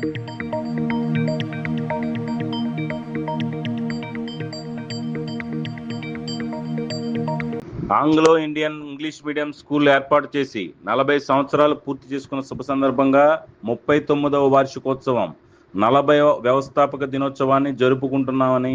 Anglo Indian English medium school ఏర్పాటు చేసి 40 సంవత్సరాలు పూర్తి చేసుకున్న శుభ సందర్భంగా 39వ వార్షికోత్సవం 40వ వ్యవస్థాపక దినోత్సవాన్ని జరుపుకుంటున్నామని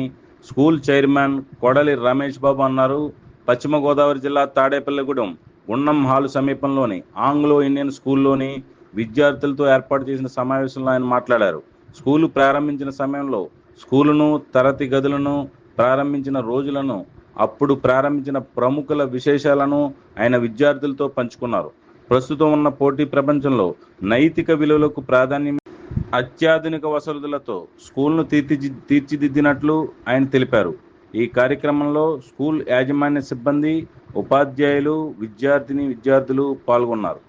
స్కూల్ చైర్మన్ కొడలి రమేష్ బాబు అన్నారు. పశ్చిమ గోదావరి జిల్లా తాడేపల్లిగూడెం గుండం హాలు సమీపంలోని ఆంగ్లో ఇండియన్ స్కూల్లోని విద్యార్థులతో ఏర్పాటు చేసిన సమావేశంలో ఆయన మాట్లాడారు. స్కూలు ప్రారంభించిన సమయంలో స్కూలును, తరగతి గదులను ప్రారంభించిన రోజులను, అప్పుడు ప్రారంభించిన ప్రముఖుల విశేషాలను ఆయన విద్యార్థులతో పంచుకున్నారు. ప్రస్తుతం ఉన్న పోటీ ప్రపంచంలో నైతిక విలువలకు ప్రాధాన్యం, అత్యాధునిక వసతులతో స్కూల్ను తీర్చిదిద్దినట్లు ఆయన తెలిపారు. ఈ కార్యక్రమంలో స్కూల్ యాజమాన్య సిబ్బంది, ఉపాధ్యాయులు, విద్యార్థులు పాల్గొన్నారు.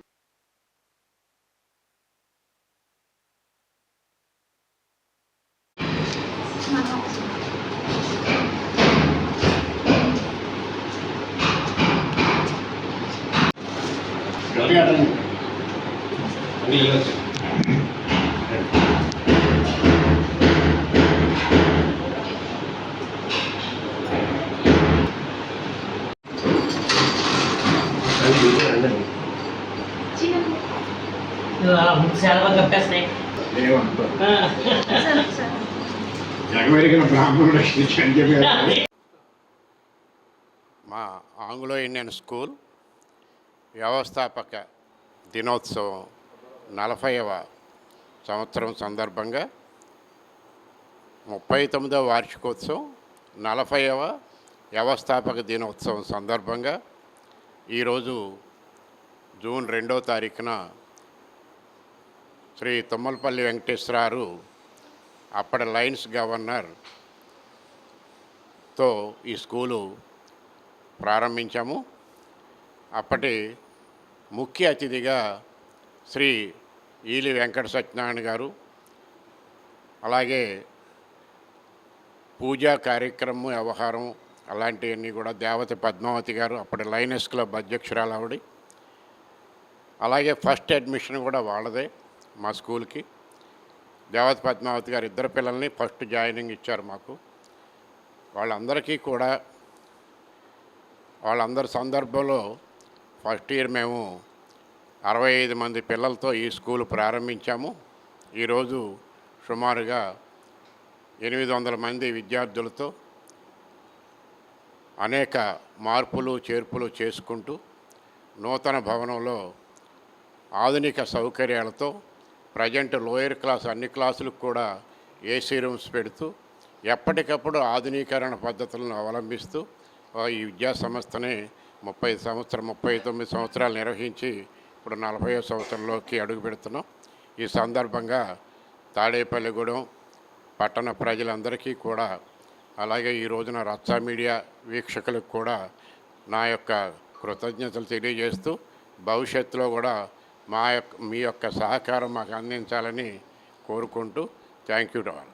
మా ఆంగ్లో ఇండియన్ స్కూల్ వ్యవస్థాపక దినోత్సవం 40వ సంవత్సరం సందర్భంగా 39వ వార్షికోత్సవం 40వ వ్యవస్థాపక దినోత్సవం సందర్భంగా ఈరోజు జూన్ 2వ తారీఖున శ్రీ తుమ్మలపల్లి వెంకటేశ్వరరావు అప్పటి లయన్స్ గవర్నర్తో ఈ స్కూలు ప్రారంభించాము. అప్పటి ముఖ్య అతిథిగా శ్రీ ఈలి వెంకట సత్యనారాయణ గారు, అలాగే పూజా కార్యక్రమం, వ్యవహారం అలాంటివన్నీ కూడా దేవత పద్మావతి గారు, అప్పటి లయనెస్ క్లబ్ అధ్యక్షురాలు ఆవిడ. అలాగే ఫస్ట్ అడ్మిషన్ కూడా వాళ్ళదే మా స్కూల్కి. దేవత పద్మావతి గారు ఇద్దరు పిల్లల్ని ఫస్ట్ జాయినింగ్ ఇచ్చారు మాకు. వాళ్ళందరికీ కూడా వాళ్ళందరి సందర్భంలో ఫస్ట్ ఇయర్ మేము 65 మంది పిల్లలతో ఈ స్కూల్ ప్రారంభించాము. ఈరోజు సుమారుగా 800 మంది విద్యార్థులతో అనేక మార్పులు చేర్పులు చేసుకుంటూ నూతన భవనంలో ఆధునిక సౌకర్యాలతో ప్రజెంట్ లోయర్ క్లాస్ అన్ని క్లాసులకు కూడా ఏసీ రూమ్స్ పెడుతూ ఎప్పటికప్పుడు ఆధునీకరణ పద్ధతులను అవలంబిస్తూ ఈ విద్యా సంస్థని 39 సంవత్సరాలు నిర్వహించి ఇప్పుడు 40వ సంవత్సరంలోకి అడుగు పెడుతున్నాం. ఈ సందర్భంగా తాడేపల్లిగూడెం పట్టణ ప్రజలందరికీ కూడా, అలాగే ఈ రోజున రచ్చా మీడియా వీక్షకులకు కూడా నా యొక్క కృతజ్ఞతలు తెలియజేస్తూ భవిష్యత్తులో కూడా మీ యొక్క సహకారం మాకు అందించాలని కోరుకుంటూ థ్యాంక్ యూ టు ఆల్.